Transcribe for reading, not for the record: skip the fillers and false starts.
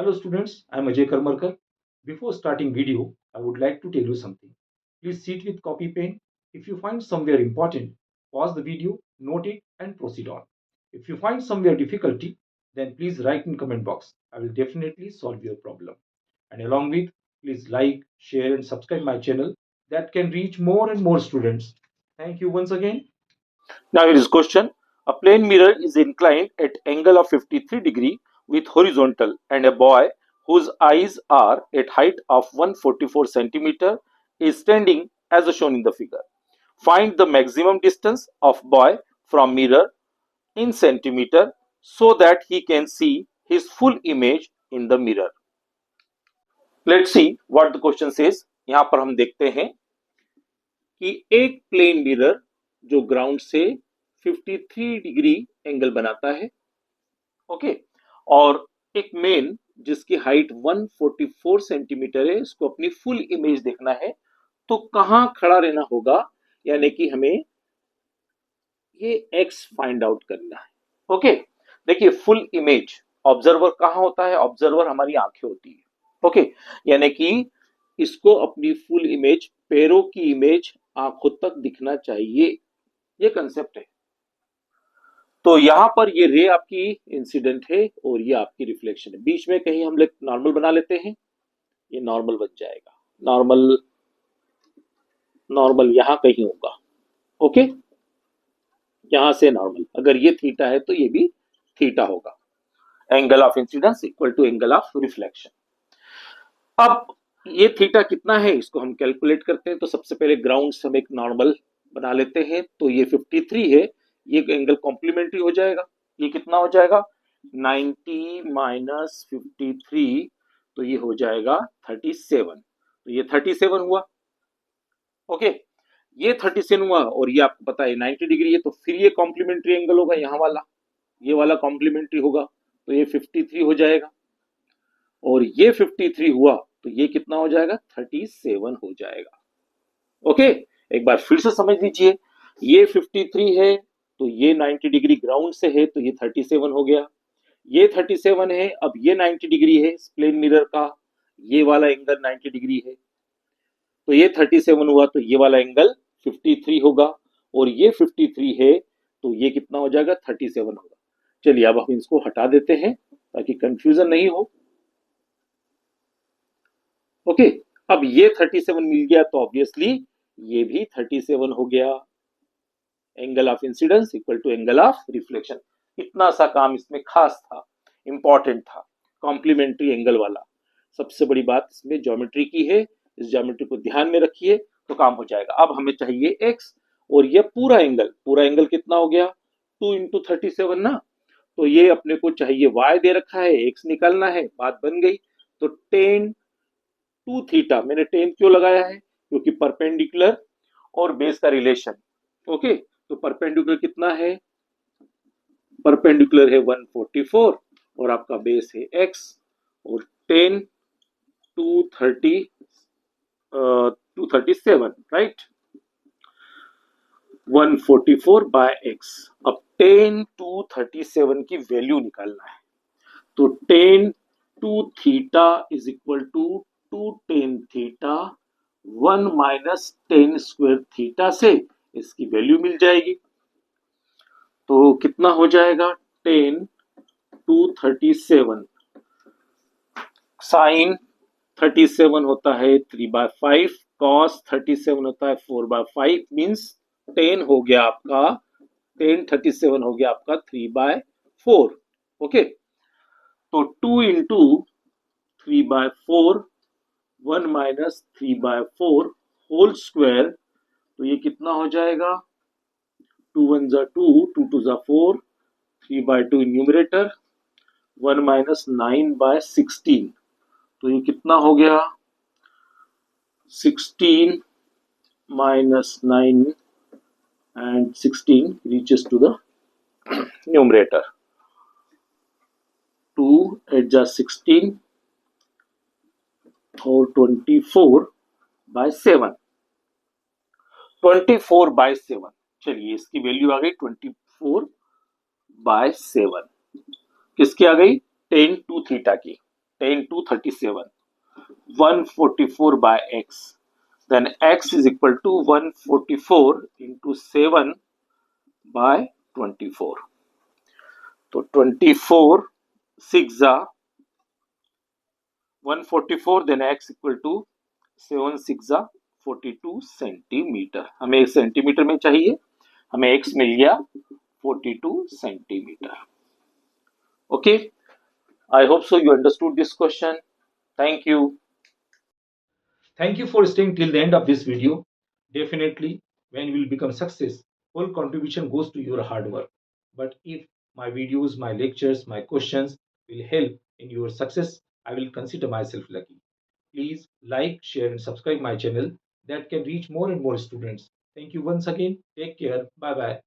Hello students, I am Ajay Karmarkar. Before starting video, I would like to tell you something. Please sit with copy pen. If you find somewhere important, pause the video, note it and proceed on. If you find somewhere difficulty, then please write in comment box. I will definitely solve your problem. And along with, please like, share and subscribe my channel that can reach more and more students. Thank you once again. Now here is question. A plane mirror is inclined at angle of 53° with horizontal and a boy whose eyes are at height of 144 centimeter is standing as shown in the figure. Find the maximum distance of boy from mirror in centimeter so that he can see his full image in the mirror. Let's see what the question says. यहाँ पर हम देखते हैं कि एक plane mirror जो ground से 53° angle बनाता है, ओके, और एक मेन जिसकी हाइट 144 सेंटीमीटर है, इसको अपनी फुल इमेज देखना है, तो कहां खड़ा रहना होगा, यानी कि हमें ये एक्स फाइंड आउट करना है। ओके, देखिए फुल इमेज ऑब्जर्वर कहां होता है, ऑब्जर्वर हमारी आंखें होती है, ओके, यानी कि इसको अपनी फुल इमेज, पैरों की इमेज आंखों तक दिखना चाहिए, ये कंसेप्ट है। तो यहां पर ये रे आपकी इंसिडेंट है और ये आपकी रिफ्लेक्शन है। बीच में कहीं हम लोग नॉर्मल बना लेते हैं, ये नॉर्मल बन जाएगा, नॉर्मल नॉर्मल यहां कहीं होगा, ओके, यहां से नॉर्मल, अगर ये थीटा है तो ये भी थीटा होगा। Angle of incidence equal to angle of reflection. अब ये थीटा कितना है इसको हम कैलकुलेट करते हैं। तो सबसे पहले ग्राउंड से हम एक नॉर्मल बना लेते हैं, तो ये 53 है, ये एंगल कॉम्प्लीमेंट्री हो जाएगा, ये कितना हो जाएगा 90 माइनस 53, तो ये हो जाएगा 37, तो ये 37 हुआ, ओके, ये 37 हुआ और ये आपको पता है 90° है, तो फिर ये कॉम्प्लीमेंट्री एंगल होगा, यहाँ वाला, ये वाला कॉम्प्लीमेंट्री होगा, तो ये 53 हो जाएगा, और ये 53 हुआ तो ये कितना हो जाएगा 37 हो जाएगा, ओके। एक बार फिर से समझ लीजिए, ये 53 है तो ये 90° ग्राउंड से है, तो ये 37 हो गया, ये 37 है, अब ये 90° है प्लेन मिरर का, ये वाला एंगल 90° है, तो ये 37 हुआ तो ये वाला एंगल 53 होगा, और ये 53 है तो ये कितना हो जाएगा 37 होगा। चलिए अब हम इसको हटा देते हैं ताकि कंफ्यूजन नहीं हो, ओके। अब ये 37 मिल गया तो ऑब्वियसली ये भी 37 हो गया। Angle of incidence equal to angle of reflection. इतना सा काम इसमें खास था, इंपॉर्टेंट था, कॉम्प्लीमेंट्री एंगल वाला। सबसे बड़ी बात इसमें ज्योमेट्री की है, इस ज्योमेट्री को ध्यान में रखिए तो काम हो जाएगा। अब हमें चाहिए एक्स, और ये पूरा एंगल कितना हो गया 2 इंटू 37 ना, तो ये अपने को चाहिए वाई दे रखा है, एक्स निकालना है, बात बन गई। तो 10 टू थीटा, मैंने 10 क्यों लगाया है, क्योंकि परपेंडिकुलर और बेस का रिलेशन, ओके। तो परपेंडिकुलर कितना है, परपेंडिकुलर है 144 और आपका बेस है x, और 10 237, राइट, 144 बाय x। अब 10 237 की वैल्यू निकालना है, तो 10 2 theta is equal to 2 10 theta 1 minus 10 square theta से इसकी वैल्यू मिल जाएगी। तो कितना हो जाएगा 10 237, साइन 37 होता है 3/5, कॉस 37 होता है 4/5, मीन्स 10 हो गया आपका 10 37 हो गया आपका 3/4, ओके। तो 2 इंटू 3/4 1 माइनस 3/4 होल स्क्वायर, तो ये कितना हो जाएगा 2 1 जा 2 2 2 जा 4, 3/2 न्यूमरेटर, 1 माइनस 9/16, तो ये कितना हो गया 16 minus 9 and 16 reaches to the numerator, 2 8 जा 16 और 24/7, 24/7। चलिए इसकी वैल्यू आ गई 24/7, किसकी आ गई 10 2 थीटा की, 10 to 37. 144 by x. Then x is equal to 144 into 7 by 24. So 24 6 are 144, then x equal to 7 6 are 42 centimetre. हमें सेंटीमीटर में चाहिए, हमें x मिल गया 42 centimetre. Okay, I hope so you understood this question. Thank you. Thank you for staying till the end of this video. Definitely, when you will become success, whole contribution goes to your hard work. But if my videos, my lectures, my questions will help in your success, I will consider myself lucky. Please like, share and subscribe my channel that can reach more and more students. Thank you once again. Take care. Bye bye.